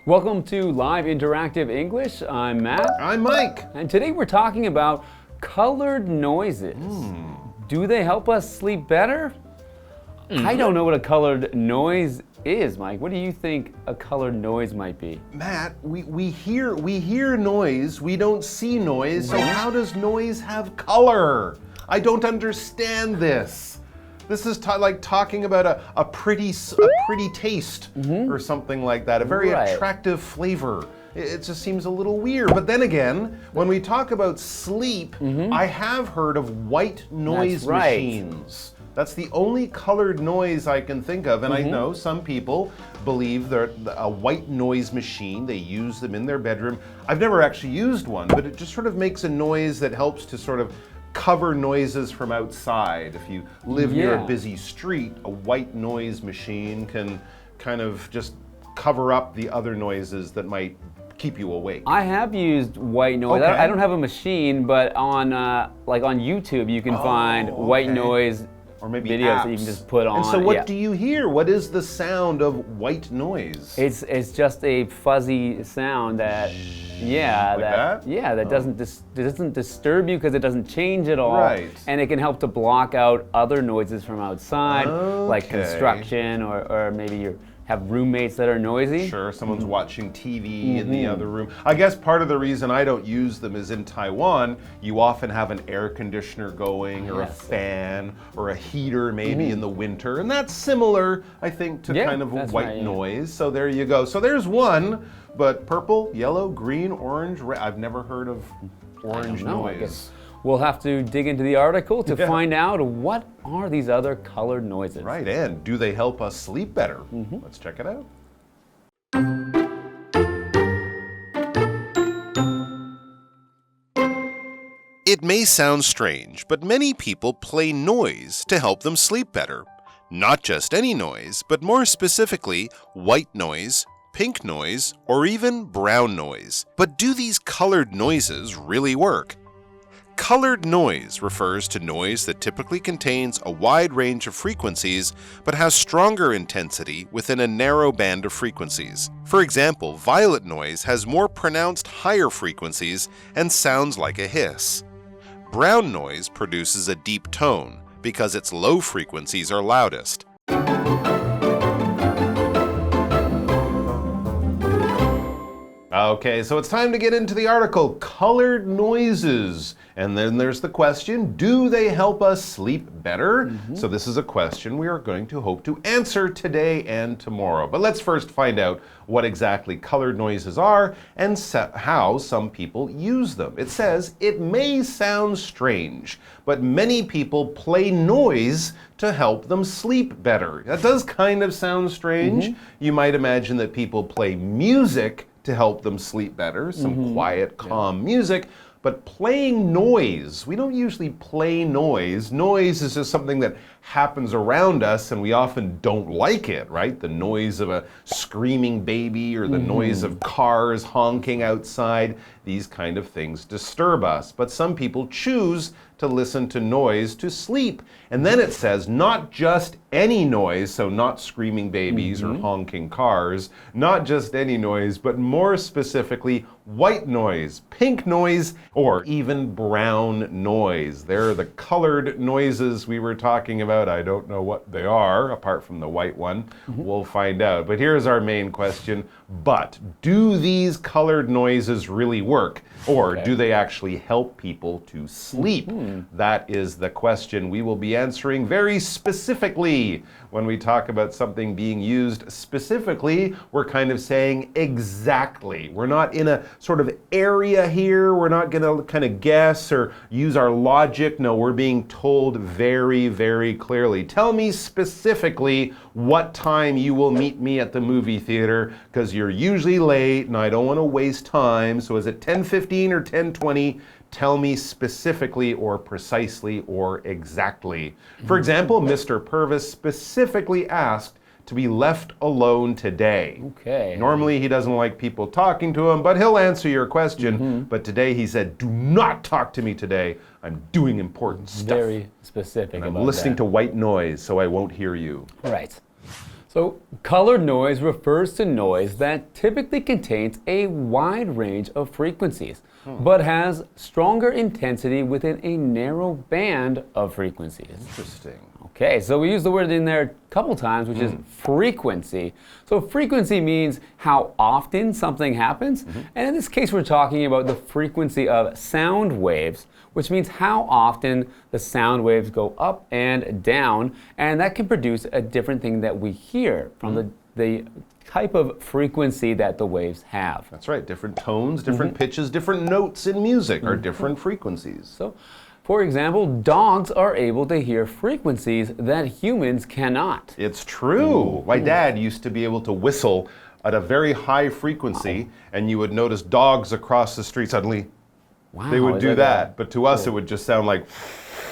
Welcome to Live Interactive English. I'm Matt. I'm Mike. And today we're talking about colored noises. Do they help us sleep better? I don't know what a colored noise is, Mike. What do you think a colored noise might be? Matt, we hear noise, we don't see noise, so how does noise have color? I don't understand this. This is like talking about a pretty taste or something like that, a very attractive flavor. It just seems a little weird. But then again, when we talk about sleep, I have heard of white noise machines. That's the only colored noise I can think of. And I know some people believe that a white noise machine, they use them in their bedroom. I've never actually used one, but it just sort of makes a noise that helps to sort of cover noises from outside. If you live near a busy street, a white noise machine can kind of just cover up the other noises that might keep you awake. I have used white noise. I don't have a machine, but on like on YouTube you can find white noise or maybe videos apps that you can just put on. And so what do you hear? What is the sound of white noise? It's just a fuzzy sound that that doesn't disturb you because it doesn't change at all. Right. And it can help to block out other noises from outside, like construction or maybe you have roommates that are noisy. Sure, someone's watching TV in the other room. I guess part of the reason I don't use them is in Taiwan, you often have an air conditioner going or a fan or a heater maybe in the winter. And that's similar, I think, to kind of a white noise. So there you go. So there's one, but purple, yellow, green, orange, red. I've never heard of orange noise. We'll have to dig into the article to find out what are these other colored noises. Right, and do they help us sleep better? Let's check it out. It may sound strange, but many people play noise to help them sleep better. Not just any noise, but more specifically, white noise, pink noise, or even brown noise. But do these colored noises really work? Colored noise refers to noise that typically contains a wide range of frequencies but has stronger intensity within a narrow band of frequencies. For example, violet noise has more pronounced higher frequencies and sounds like a hiss. Brown noise produces a deep tone because its low frequencies are loudest. Okay, so it's time to get into the article, Colored Noises. And then there's the question, do they help us sleep better? So this is a question we are going to hope to answer today and tomorrow. But let's first find out what exactly colored noises are and how some people use them. It says, it may sound strange, but many people play noise to help them sleep better. That does kind of sound strange. You might imagine that people play music to help them sleep better, some quiet, calm music. But playing noise, we don't usually play noise. Noise is just something that happens around us and we often don't like it, right? The noise of a screaming baby or the noise of cars honking outside, these kind of things disturb us. But some people choose to listen to noise to sleep. And then it says not just any noise, so not screaming babies or honking cars, not just any noise, but more specifically white noise, pink noise, or even brown noise. They're the colored noises we were talking about. I don't know what they are, apart from the white one. We'll find out. But here's our main question. But do these colored noises really work? Or do they actually help people to sleep? That is the question we will be answering very specifically. When we talk about something being used specifically, we're kind of saying exactly. We're not in a sort of area here. We're not going to kind of guess or use our logic. No, we're being told very, very clearly. Tell me specifically what time you will meet me at the movie theater, because you're usually late and I don't want to waste time. So is it 10:15 or 10:20? Tell me specifically or precisely or exactly. For example, Mr. Purvis specifically asked to be left alone today. Normally he doesn't like people talking to him, but he'll answer your question. But today he said, do not talk to me today. I'm doing important stuff. Very specific and I'm listening to white noise, so I won't hear you. Right. So, colored noise refers to noise that typically contains a wide range of frequencies, but has stronger intensity within a narrow band of frequencies. Interesting. Okay, so we use the word in there a couple times, which is frequency. So frequency means how often something happens. And in this case, we're talking about the frequency of sound waves, which means how often the sound waves go up and down. And that can produce a different thing that we hear from the type of frequency that the waves have. That's right. Different tones, different pitches, different notes in music are different frequencies. So, for example, dogs are able to hear frequencies that humans cannot. It's true. My dad used to be able to whistle at a very high frequency, and you would notice dogs across the street suddenly, they would do that. But to us, it would just sound like...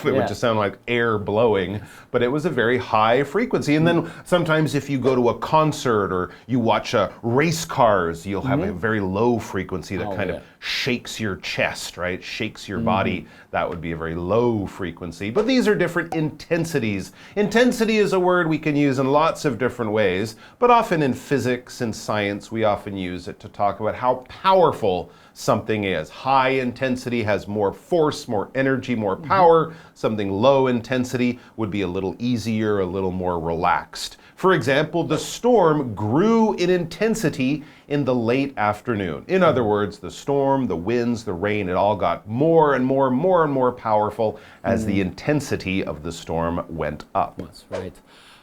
It would just sound like air blowing, but it was a very high frequency. And then sometimes if you go to a concert or you watch race cars, you'll have a very low frequency that kind of shakes your chest, right? Shakes your body. That would be a very low frequency. But these are different intensities. Intensity is a word we can use in lots of different ways, but often in physics and science, we often use it to talk about how powerful something is. High intensity has more force, more energy, more power. Something low intensity would be a little easier, a little more relaxed. For example, the storm grew in intensity in the late afternoon. In other words, the storm, the winds, the rain, it all got more and more powerful as the intensity of the storm went up. That's right.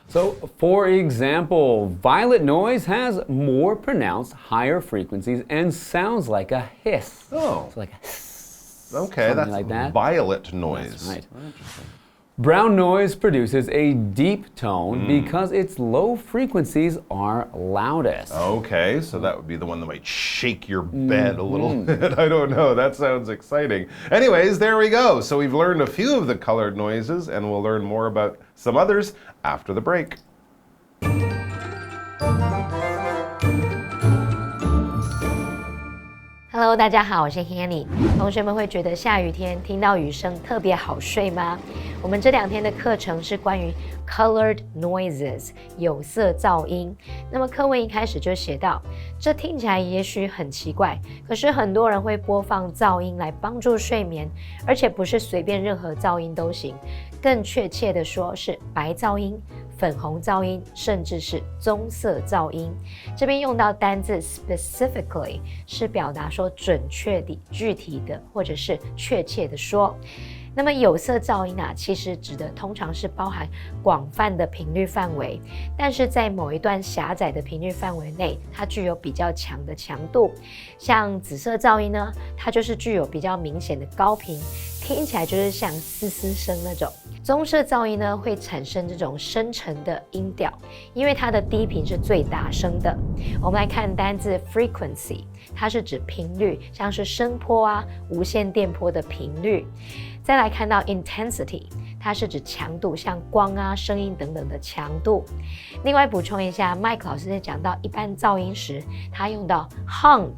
So, for example, violet noise has more pronounced higher frequencies and sounds like a hiss. Oh. It's like a hiss. Okay, that's like that. violet noise. That's right. Interesting. Brown noise produces a deep tone because its low frequencies are loudest. Okay, so that would be the one that might shake your bed a little bit. I don't know. That sounds exciting. Anyways, there we go. So we've learned a few of the colored noises, and we'll learn more about some others after the break. Hello， 大家好，我是 Hanny。同学们会觉得下雨天听到雨声特别好睡吗？我们这2天的课程是关于 colored noises 有色噪音。那么课文一开始就写到，这听起来也许很奇怪，可是很多人会播放噪音来帮助睡眠，而且不是随便任何噪音都行，更确切的说是白噪音、粉红噪音，甚至是棕色噪音。这边用到单字 specifically 是表达说准确的、具体的，或者是确切的说。那么有色噪音啊，其实指的通常是包含广泛的频率范围，但是在某一段狭窄的频率范围内，它具有比较强的强度。像紫色噪音呢，它就是具有比较明显的高频，听起来就是像嘶嘶声那种。棕色噪音呢，会产生这种深沉的音调，因为它的低频是最大声的。我们来看单字 frequency， 它是指频率，像是声波啊、无线电波的频率。再来看到 intensity， 它是指强度，像光啊、声音等等的强度。另外补充一下 ，Mike 老师在讲到一般噪音时，他用到 honk，H-O-N-K，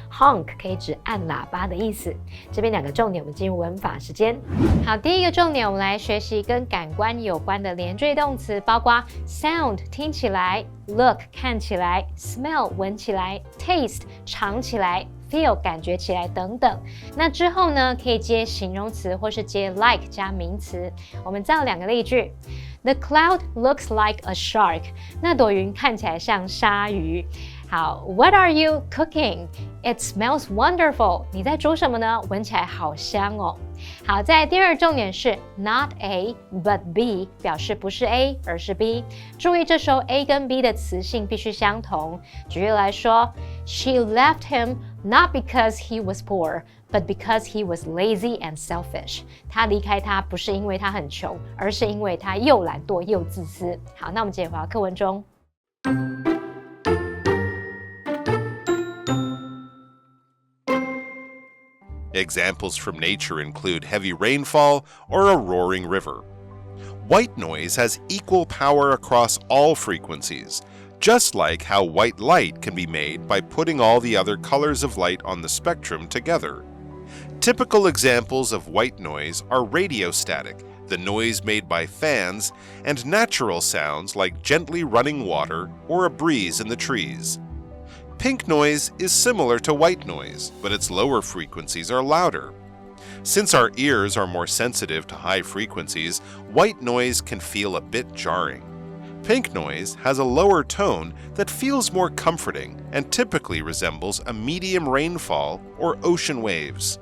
honk 可以指按喇叭的意思。这边2个重点，我们进入文法时间。好，第一个重点，我们来学习跟感官有关的连缀动词，包括 sound 听起来、look 看起来、smell 闻起来、taste 尝起来。feel 感觉起来等等，那之后呢，可以接形容词或是接 like 加名词。我们造2个例句。The cloud looks like a shark。那朵云看起来像鲨鱼。好 ，What are you cooking? It smells wonderful。你在煮什么呢？闻起来好香哦。好，在第2重点是 not A but B， 表示不是 A 而是 B。注意这时候 A 跟 B 的词性必须相同。举例来说 ，She left him not because he was poor, but because he was lazy and selfish。他离开他不是因为他很穷，而是因为他又懒惰又自私。好，那我们接着回到课文中。Examples from nature include heavy rainfall or a roaring river. White noise has equal power across all frequencies, just like how white light can be made by putting all the other colors of light on the spectrum together. Typical examples of white noise are radio static, the noise made by fans, and natural sounds like gently running water or a breeze in the trees. Pink noise is similar to white noise, but its lower frequencies are louder. Since our ears are more sensitive to high frequencies, white noise can feel a bit jarring. Pink noise has a lower tone that feels more comforting and typically resembles a medium rainfall or ocean waves.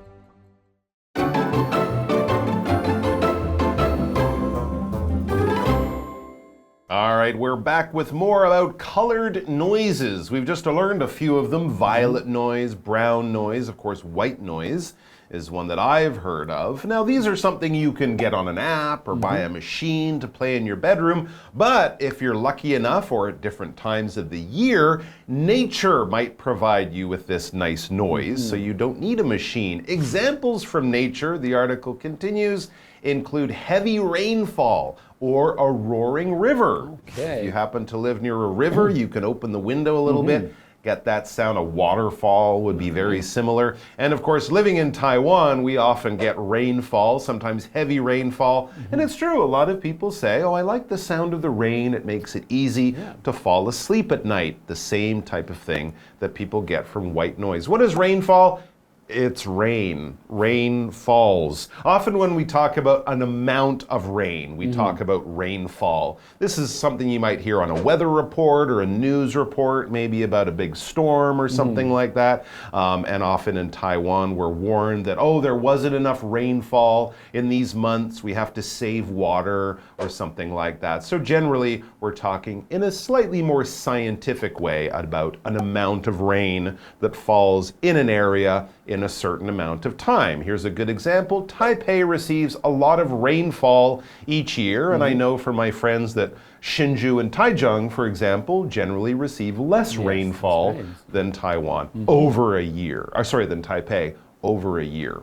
All right, we're back with more about colored noises. We've just learned a few of them: violet noise, brown noise, of course, white noise is one that I've heard of. Now, these are something you can get on an app or buy a machine to play in your bedroom, but if you're lucky enough or at different times of the year, nature might provide you with this nice noise, so you don't need a machine. Examples from nature, the article continues, include heavy rainfall or a roaring river. Okay. If you happen to live near a river, you can open the window a little bit, get that sound. A waterfall would be very similar. And of course, living in Taiwan, we often get rainfall, sometimes heavy rainfall. And it's true, a lot of people say, oh, I like the sound of the rain. It makes it easy to fall asleep at night. The same type of thing that people get from white noise. What is rainfall? It's rain. Rain falls. Often when we talk about an amount of rain, we talk about rainfall. This is something you might hear on a weather report or a news report, maybe about a big storm or something like that. And often in Taiwan, we're warned that, oh, there wasn't enough rainfall in these months. We have to save water or something like that. So generally, we're talking in a slightly more scientific way about an amount of rain that falls in an area in a certain amount of time. Here's a good example. Taipei receives a lot of rainfall each year, and I know from my friends that Hsinchu and Taichung, for example, generally receive less rainfall than Taiwan over a year. Or sorry, than Taipei over a year.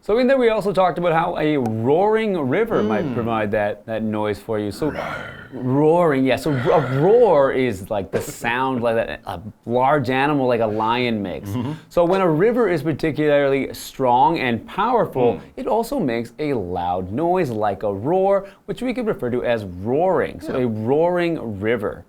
So in there we also talked about how a roaring river might provide that noise for you. So roaring, yeah. So a roar is like the sound like that a large animal like a lion makes. So when a river is particularly strong and powerful, it also makes a loud noise like a roar, which we could refer to as roaring. So a roaring river.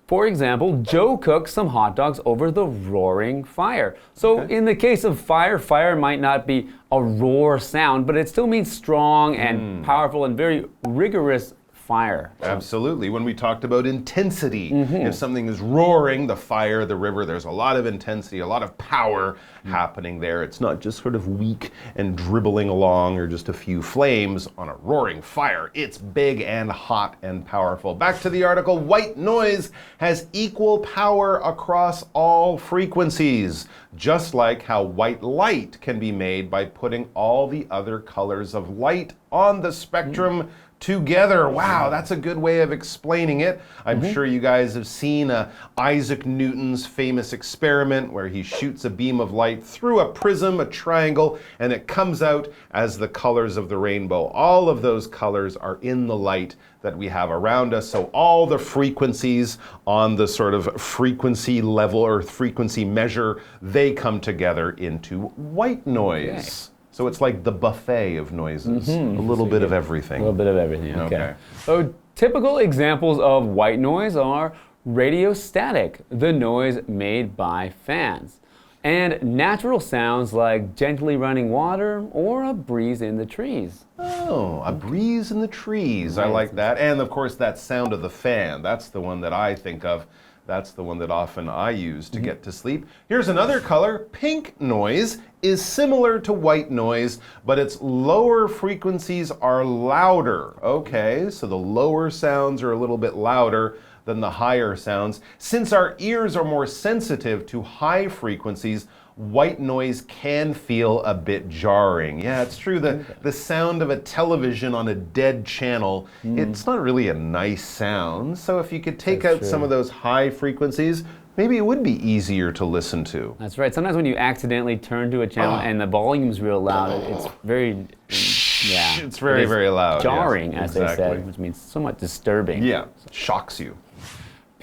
For example, Joe cooks some hot dogs over the roaring fire. So in the case of fire, fire might not be a roar sound, but it still means strong and powerful and very rigorous fire. Absolutely. When we talked about intensity, if something is roaring, the fire, the river, there's a lot of intensity, a lot of power happening there. It's not just sort of weak and dribbling along or just a few flames on a roaring fire. It's big and hot and powerful. Back to the article. White noise has equal power across all frequencies, just like how white light can be made by putting all the other colors of light on the spectrum together. Wow, that's a good way of explaining it. I'm sure you guys have seen Isaac Newton's famous experiment where he shoots a beam of light through a prism, a triangle, and it comes out as the colors of the rainbow. All of those colors are in the light that we have around us. So all the frequencies on the sort of frequency level or frequency measure, they come together into white noise. So it's like the buffet of noises, a little bit of everything. A little bit of everything, okay. So typical examples of white noise are radiostatic, the noise made by fans, and natural sounds like gently running water or a breeze in the trees. Oh, a breeze in the trees. I like that. And of course, that sound of the fan, that's the one that I think of. That's the one that often I use to get to sleep. Here's another color. Pink noise is similar to white noise, but its lower frequencies are louder. Okay, so the lower sounds are a little bit louder than the higher sounds. Since our ears are more sensitive to high frequencies, white noise can feel a bit jarring. Yeah, it's true. The sound of a television on a dead channel, it's not really a nice sound. So if you could take out some of those high frequencies, maybe it would be easier to listen to. That's right. Sometimes when you accidentally turn to a channel and the volume's real loud, it's very, it's very, very loud. Jarring, as they said, which means somewhat disturbing. Yeah, shocks you.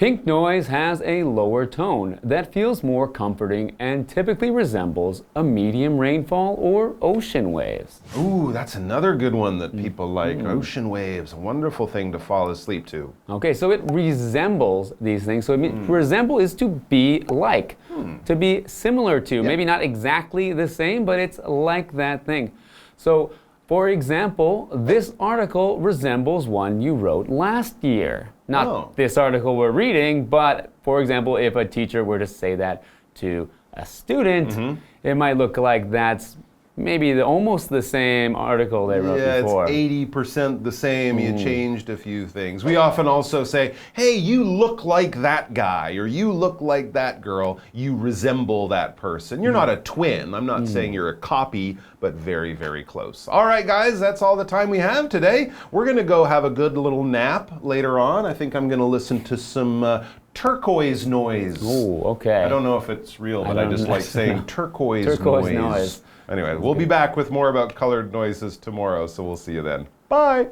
Pink noise has a lower tone that feels more comforting and typically resembles a medium rainfall or ocean waves. Ooh, that's another good one that people like. Ocean waves, a wonderful thing to fall asleep to. Okay, so it resembles these things. So to resemble is to be like, to be similar to. Maybe not exactly the same, but it's like that thing. So, for example, this article resembles one you wrote last year. Not this article we're reading, but for example, if a teacher were to say that to a student, it might look like that's maybe almost the same article they wrote before. Yeah, it's 80% the same. You changed a few things. We often also say, hey, you look like that guy, or you look like that girl. You resemble that person. You're not a twin. I'm not saying you're a copy, but very, very close. All right, guys, that's all the time we have today. We're going to go have a good little nap later on. I think I'm going to listen to some turquoise noise. Oh, okay. I don't know if it's real, but I just like saying turquoise noise. Anyway, we'll be back with more about colored noises tomorrow, so we'll see you then. Bye!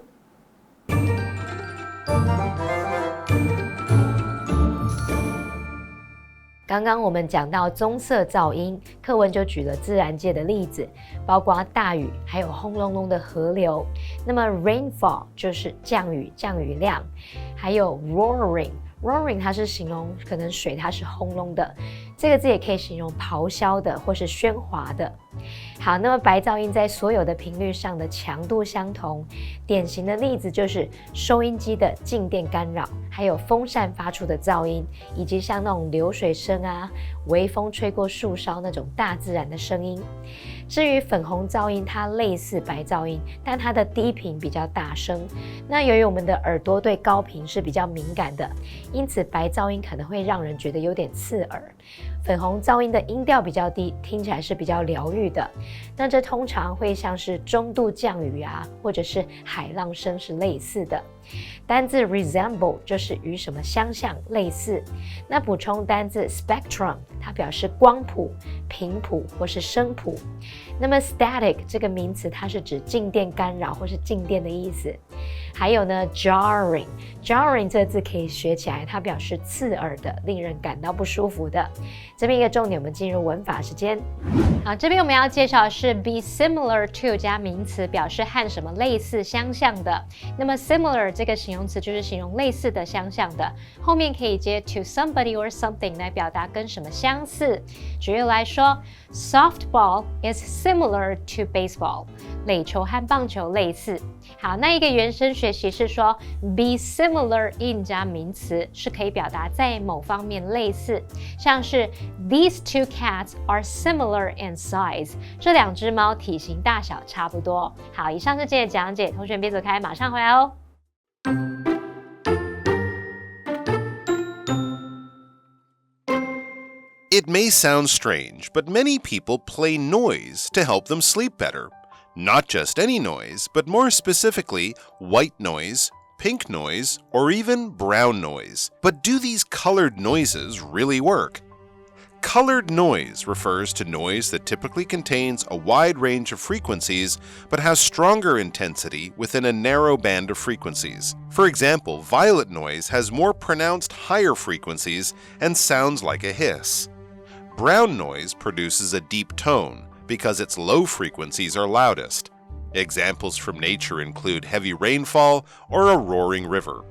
刚刚我们讲到棕色噪音，课文就举了自然界的例子，包括大雨，还有轰隆隆的河流。那么 rainfall 就是降雨，降雨量，还有 roaring。roaring 它是形容可能水它是轰隆的，这个字也可以形容咆哮的或是喧哗的。好，那么白噪音在所有的频率上的强度相同，典型的例子就是收音机的静电干扰，还有风扇发出的噪音，以及像那种流水声啊、微风吹过树梢那种大自然的声音。至于粉红噪音，它类似白噪音，但它的低频比较大声。那由于我们的耳朵对高频是比较敏感的，因此白噪音可能会让人觉得有点刺耳。粉红噪音的音调比较低，听起来是比较疗愈的。那这通常会像是中度降雨啊，或者是海浪声是类似的。单字 resemble 就是与什么相像、类似。那补充单字 spectrum， 它表示光谱、频谱或是声谱。那么 static 这个名词，它是指静电干扰或是静电的意思。还有呢 jarring 这个字可以学起来，它表示刺耳的，令人感到不舒服的。这边一个重点，我们进入文法时间。好，这边我们要介绍的是 be similar to 加名词，表示和什么类似、相像的。那么 similar 这个形容词就是形容类似的、相像的，后面可以接 to somebody or something 来表达跟什么相似。举例来说 ，softball is similar to baseball， 垒球和棒球类似。好，那一个原生学习是说 be similar in 加名词是可以表达在某方面类似，像是 these two cats are similar in size， 这两只猫体型大小差不多。好，以上是今天的讲解，同学别走开，马上回来哦。It may sound strange, but many people play noise to help them sleep better. Not just any noise, but more specifically, white noise, pink noise, or even brown noise. But do these colored noises really work? Colored noise refers to noise that typically contains a wide range of frequencies but has stronger intensity within a narrow band of frequencies. For example, violet noise has more pronounced higher frequencies and sounds like a hiss. Brown noise produces a deep tone because its low frequencies are loudest. Examples from nature include heavy rainfall or a roaring river.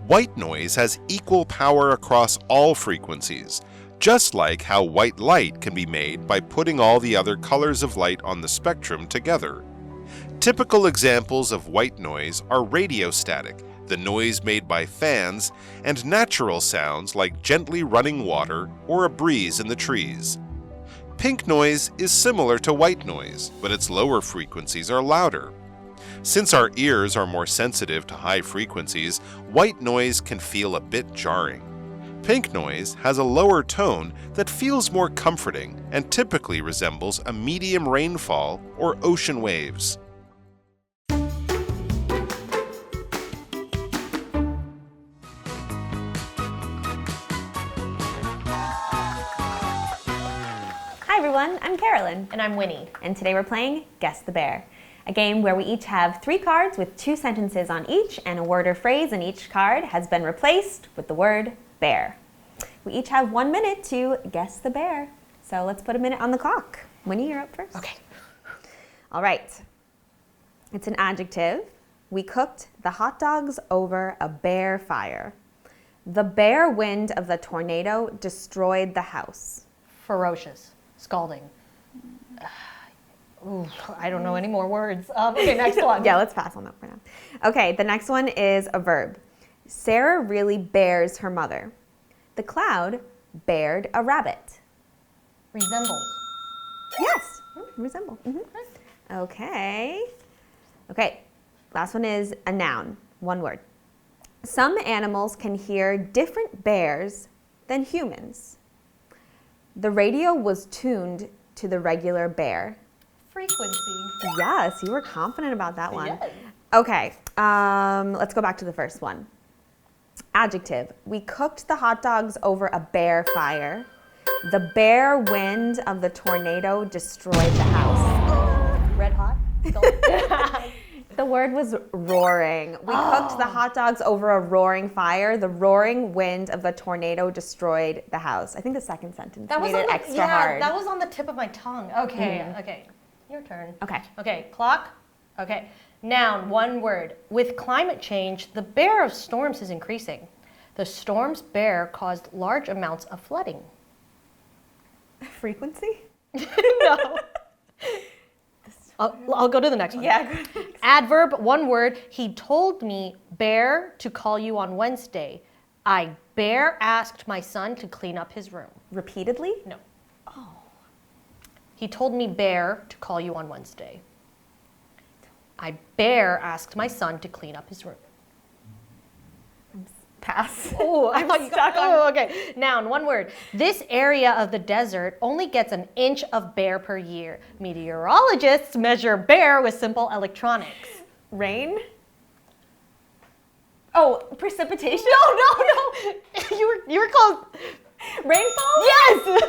White noise has equal power across all frequencies, just like how white light can be made by putting all the other colors of light on the spectrum together. Typical examples of white noise are radiostatic, the noise made by fans, and natural sounds like gently running water or a breeze in the trees. Pink noise is similar to white noise, but its lower frequencies are louder. Since our ears are more sensitive to high frequencies, white noise can feel a bit jarring. Pink noise has a lower tone that feels more comforting and typically resembles a medium rainfall or ocean waves. Hi everyone, I'm Carolyn. And I'm Winnie. And today we're playing Guess the Bear, a game where we each have 3 cards with 2 sentences on each, and a word or phrase in each card has been replaced with the word bear. We each have 1 minute to guess the bear. So let's put a minute on the clock. Winnie, you're up first. Okay. All right. It's an adjective. We cooked the hot dogs over a bare fire. The bare wind of the tornado destroyed the house. Ferocious. Scalding. Ooh, I don't know any more words. Okay, next one. Yeah, let's pass on that for now. Okay, the next one is a verb. Sarah really bears her mother. The cloud bared a rabbit. Resembles. Yes, resemble. Okay. Okay, last one is a noun, one word. Some animals can hear different bears than humans. The radio was tuned to the regular bear. Frequency. Yes, you were confident about that one. Yes. Okay, let's go back to the first one. Adjective. We cooked the hot dogs over a bare fire. The bare wind of the tornado destroyed the house. Red hot. The word was roaring. We cooked the hot dogs over a roaring fire. The roaring wind of the tornado destroyed the house. I think the second sentence made it extra hard. That was on the tip of my tongue. Okay, okay. Your turn. Okay. Okay, clock. Okay. Noun, one word. With climate change, the bear of storms is increasing. The storm's bear caused large amounts of flooding. Frequency? No. I'll go to the next one. Yeah, go next. Adverb, one word. He told me, bear, to call you on Wednesday. I bear asked my son to clean up his room. Repeatedly? No. Oh. He told me, bear, to call you on Wednesday. I bear asked my son to clean up his room. Pass. Oh, I thought you got. Oh, okay. Noun, one word. This area of the desert only gets an inch of bear per year. Meteorologists measure bear with simple electronics. Rain? Oh, precipitation? No. You were called Rainfall? Yes.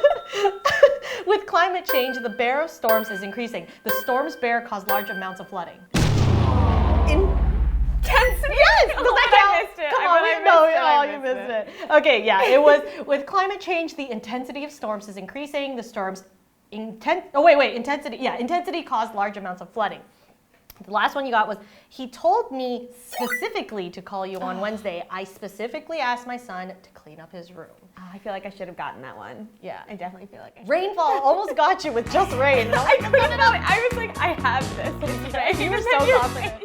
With climate change, the bear of storms is increasing. The storm's bear caused large amounts of flooding. Intensity? Yes! Oh, I missed it. Come on, you missed it. Okay, yeah, it was with climate change, the intensity of storms is increasing. The storm's intensity caused large amounts of flooding. The last one you got was, he told me specifically to call you on Wednesday. I specifically asked my son to clean up his room. Oh, I feel like I should have gotten that one. Yeah. I definitely feel like I should. Rainfall almost got you with just rain. I couldn't. I was like, I have this. You were so confident.